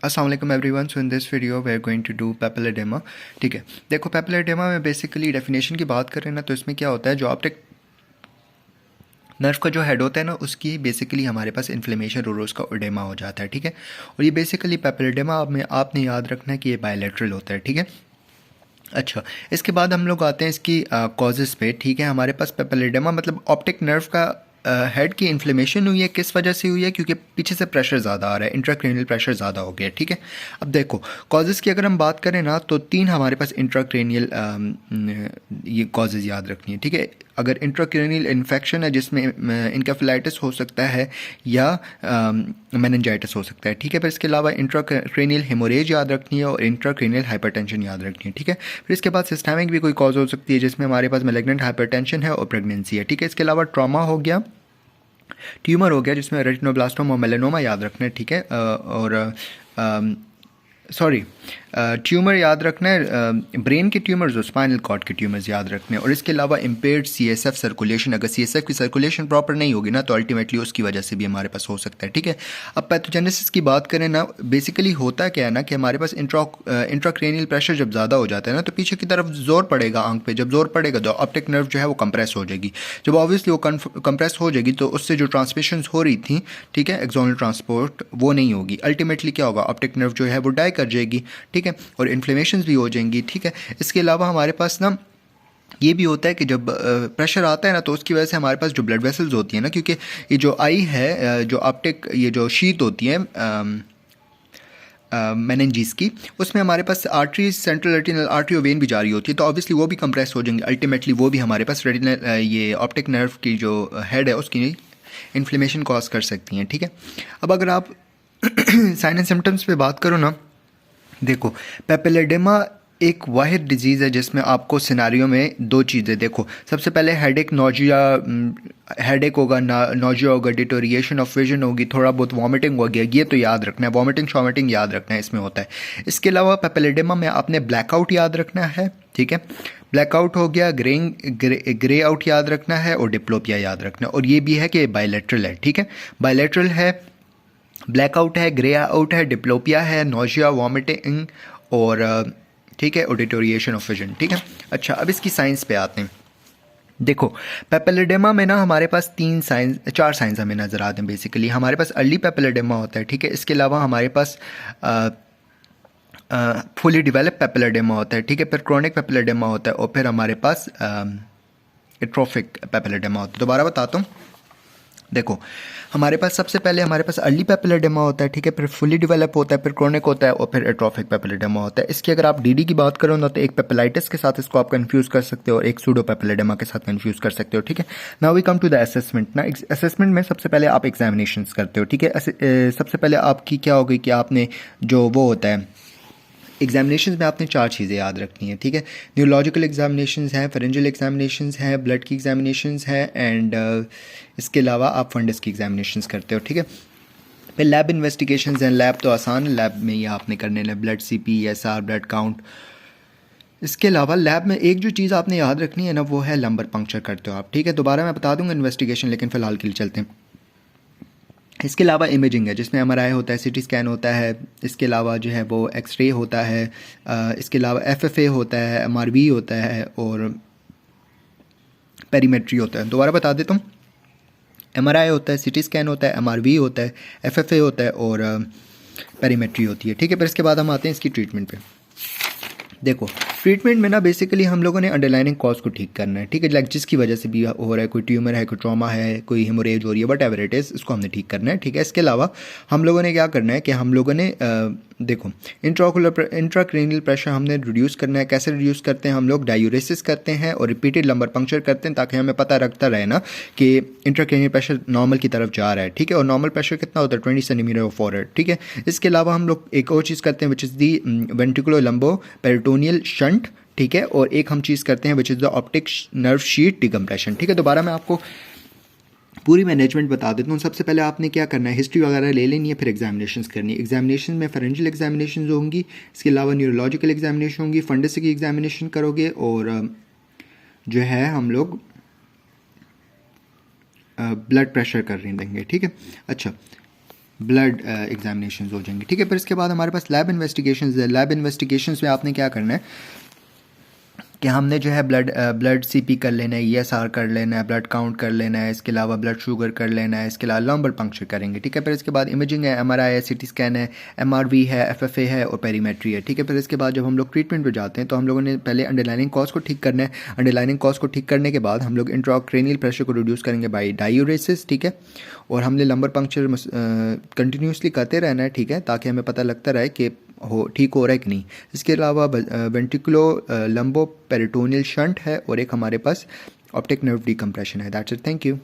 अस्सलाम वालेकुम everyone. So in this video we are going to do papilloedema. ठीक है, देखो पेपिलोडेमा में बेसिकली डेफिनेशन की बात करें ना तो इसमें क्या होता है, जो ऑप्टिक नर्व का जो हेड होता है ना उसकी बेसिकली हमारे पास इन्फ्लेमेशन और उसका ओडेमा हो जाता है। ठीक है, और ये बेसिकली पेपिलोडेमा में आपने याद रखना है कि ये बायलैटरल होता है। ठीक है, अच्छा, इसके बाद हम लोग आते हैं इसकी कॉजेज़ पे। ठीक है, हमारे पास पेपिलोडेमा मतलब ऑप्टिक नर्व का हेड की इन्फ्लेमेशन हुई है। किस वजह से हुई है? क्योंकि पीछे से प्रेशर ज़्यादा आ रहा है, इंट्राक्रेनियल प्रेशर ज़्यादा हो गया। ठीक है, अब देखो कॉजेज़ की अगर हम बात करें ना तो तीन हमारे पास इंट्राक्रेनियल ये कॉजेज़ याद रखनी है। ठीक है, अगर इंट्राक्रेनियल इन्फेक्शन है जिसमें इनकेफेलाइटिस हो सकता है या मेनिंजाइटिस हो सकता है। ठीक है, फिर इसके अलावा इंट्राक्रेनियल हेमोरेज याद रखनी है और इंट्राक्रेनियल हाइपरटेंशन याद रखनी है। ठीक है, फिर इसके बाद सिस्टमिक भी कोई कॉज हो सकती है जिसमें हमारे पास मैलिग्नेंट हाइपरटेंशन है और प्रेगनेंसी है। ठीक है, इसके अलावा ट्रॉमा हो गया, ट्यूमर हो गया जिसमें रेटिनोब्लास्टोमा और मेलानोमा याद रखना है। ठीक है, सॉरी ट्यूमर याद रखना है, ब्रेन के ट्यूमर्स और स्पाइनल कॉर्ड के ट्यूमर्स याद रखने हैं। और इसके अलावा इम्पेयर्ड सीएसएफ सर्कुलेशन, अगर सीएसएफ की सर्कुलेशन प्रॉपर नहीं होगी ना तो अल्टीमेटली उसकी वजह से भी हमारे पास हो सकता है। ठीक है, अब पैथोजेनेसिस की बात करें ना, बेसिकली होता क्या है ना कि हमारे पास इंट्राक्रेनियल प्रेशर जब ज़्यादा हो जाता है ना तो पीछे की तरफ जोर पड़ेगा आंख पे। जब जोर पड़ेगा तो ऑप्टिक नर्व जो है वो कंप्रेस हो जाएगी। जब ऑब्वियसली वो कंप्रेस हो जाएगी तो उससे जो ट्रांसमिशन हो रही थी, ठीक है, एक्सोनल ट्रांसपोर्ट, वो नहीं होगी। अल्टीमेटली क्या होगा, ऑप्टिक नर्व जो है वो डाई कर जाएगी। ठीक है, और इन्फ्लेमेशन भी हो जाएंगी। ठीक है, इसके अलावा हमारे पास ना ये भी होता है कि जब प्रेशर आता है ना तो उसकी वजह से हमारे पास जो ब्लड वेसल्स होती है ना, क्योंकि ये जो आई है, जो ऑप्टिक ये जो शीत होती है मेनिंजीज की, उसमें हमारे पास आर्टरी, सेंट्रल रेटिनल आर्टरी और वेन भी जारी होती है, तो ऑब्वियसली वो भी कंप्रेस हो जाएंगे। अल्टीमेटली वो भी हमारे पास रेटिनल ये ऑप्टिक नर्व की जो हेड है उसकी इन्फ्लेमेशन कॉज कर सकती हैं। ठीक है, अब अगर आप साइन एंड सिम्टम्स पे बात करो ना, देखो पेपिलोडेमा एक वाहिद डिजीज़ है जिसमें आपको सिनारियों में दो चीज़ें, देखो सबसे पहले हेडेक, नोजिया, हेडेक होगा, नोजिया होगा, डिटोरिएशन ऑफ विजन होगी, थोड़ा बहुत वॉमिटिंग हो गया, ये तो याद रखना है, वॉमिटिंग शॉमिटिंग याद रखना है, इसमें होता है। इसके अलावा पेपिलोडेमा में आपने ब्लैकआउट याद रखना है। ठीक है, ब्लैकआउट हो गया, ग्रे आउट याद रखना है और डिप्लोपिया याद रखना है। और ये भी है कि बायलैटरल है। ठीक है, बायलैटरल है, ब्लैकआउट है, ग्रे आउट है, डिप्लोपिया है, नोजिया, वॉमिटिंग और ठीक है, ऑडिटोरिएशन ऑफ विजन। ठीक है, अच्छा अब इसकी साइंस पे आते हैं। देखो पेपिलोडेमा में ना हमारे पास चार साइंस हमें नज़र आते हैं। बेसिकली हमारे पास अर्ली पेपिलोडेमा होता है। ठीक है, इसके अलावा हमारे पास फुली डिवेलप पेपिलोडेमा होता है। ठीक है, फिर क्रोनिक पेपिलोडेमा होता है और फिर हमारे पास एट्रोफिक पेपिलोडेमा होता है। दोबारा बताता हूँ, देखो हमारे पास सबसे पहले हमारे पास अर्ली पेपिलोडेमा होता है। ठीक है, फिर फुली डेवलप होता है, फिर क्रोनिक होता है और फिर एट्रोफिक पेपिलोडेमा होता है। इसकी अगर आप डीडी की बात करो ना तो एक पेपिलाइटिस के साथ इसको आप कंफ्यूज कर सकते हो और एक सूडो पेपिलोडेमा के साथ कंफ्यूज कर सकते हो। ठीक है, now we come to the assessment. ना असेसमेंट में सबसे पहले आप एग्जामिनेशंस करते हो। ठीक है, सबसे पहले आपकी क्या होगी कि आपने जो वो होता है एग्जामिनेशन में आपने चार चीज़ें याद रखनी है। ठीक है, न्यूरोलॉजिकल एग्जामिनेशंस हैं, फेरेंजियल एग्जामिनेशंस हैं, ब्लड की एग्जामिनेशंस हैं एंड इसके अलावा आप फंडस की एग्जामिनेशंस करते हो। ठीक है, फिर लैब इन्वेस्टिगेशंस हैं। लैब तो आसान, लैब में ये आपने करने हैं blood CP, SR, blood count. इसके अलावा लैब में एक जो चीज़ आपने याद रखनी है ना वो है लंबर पंक्चर करते हो आप। ठीक है, दोबारा मैं बता दूंगा इन्वेस्टिगेशन, लेकिन फ़िलहाल के लिए चलते हैं। इसके अलावा इमेजिंग है जिसमें एमआरआई होता है, सीटी स्कैन होता है, इसके अलावा जो है वो एक्सरे होता है, इसके अलावा एफएफए होता है, एमआरवी होता है और पेरीमेट्री होता है। दोबारा बता देता हूँ, एमआरआई होता है, सीटी स्कैन होता है, एमआरवी होता है, एफएफए होता है और पेरीमेट्री होती है। ठीक है, फिर इसके बाद हम आते हैं इसकी ट्रीटमेंट पे। देखो ट्रीटमेंट में ना बेसिकली हम लोगों ने अंडरलाइनिंग कॉज को ठीक करना है। ठीक है, लाइक जिसकी वजह से भी हो रहा है, कोई ट्यूमर है, कोई ट्रॉमा है, कोई हेमोरेज हो रही है, वट एवर इट इज़, इसको हमने ठीक करना है। ठीक है, इसके अलावा हम लोगों ने क्या करना है कि हम लोगों ने देखो इंट्राक्रेनियल प्रेशर हमने रिड्यूस करना है। कैसे रिड्यूस करते हैं? हम लोग डायूरेसिस करते हैं और रिपीटेड लंबर पंक्चर करते हैं ताकि हमें पता रखता रहे ना कि इंट्राक्रेनियल प्रेशर नॉर्मल की तरफ जा रहा है। ठीक है, और नॉर्मल प्रेशर कितना होता है? 20 सेंटीमीटर ऑफ फॉरवर्ड। ठीक है, इसके अलावा हम लोग एक और चीज़ करते हैं विच इज़ दी वेंट्रिकुलर लंबो पेरिटोनियल शंट। ठीक है, और एक हम चीज़ करते हैं which is the optic nerve sheet decompression. ठीक है, दोबारा मैं आपको पूरी मैनेजमेंट बता देता हूँ। सबसे पहले आपने क्या करना है, हिस्ट्री वगैरह ले लेनी है, फिर एग्जामिनेशंस करनी है। एग्जामिनेशन में फेरेंजियल एग्जामिनेशन होंगी, इसके अलावा न्यूरोलॉजिकल एग्जामिनेशन होंगी, फंडस की एग्जामिनेशन करोगे और जो है हम लोग ब्लड प्रेशर कर रहे देंगे। ठीक है, अच्छा ब्लड एग्जामिनेशन हो जाएंगी, ठीक है। फिर इसके बाद हमारे पास लैब इन्वेस्टिगेशंस है। लैब इन्वेस्टिगेशंस में आपने क्या करना है कि हमने जो है ब्लड सीपी कर लेना है, ईएसआर कर लेना है, ब्लड काउंट कर लेना है, इसके अलावा ब्लड शुगर कर लेना है, इसके अलावा लंबर पंक्चर करेंगे, ठीक है। फिर इसके बाद इमेजिंग है, एमआरआई है, सीटी स्कैन है, एमआरवी है, एफएफए है और पेरीमेट्री है, ठीक है। फिर इसके बाद जब हम लोग ट्रीटमेंट पे जाते हैं तो हम लोगों ने पहले अंडरलाइनिंग कॉज को ठीक करना है। अंडरलाइनिंग कॉज को ठीक करने के बाद हम लोग इंट्राक्रैनियल प्रेशर को रिड्यूस करेंगे बाई डायूरेसिस, ठीक है। और हमने लंबर पंक्चर कंटिन्यूसली करते रहना है, ठीक है, ताकि हमें पता लगता रहे कि ठीक हो रहा है कि नहीं। इसके अलावा वेंट्रिकुलो लंबो पेरिटोनियल शंट है और एक हमारे पास ऑप्टिक नर्व डिकम्प्रेशन है। That's it, thank you.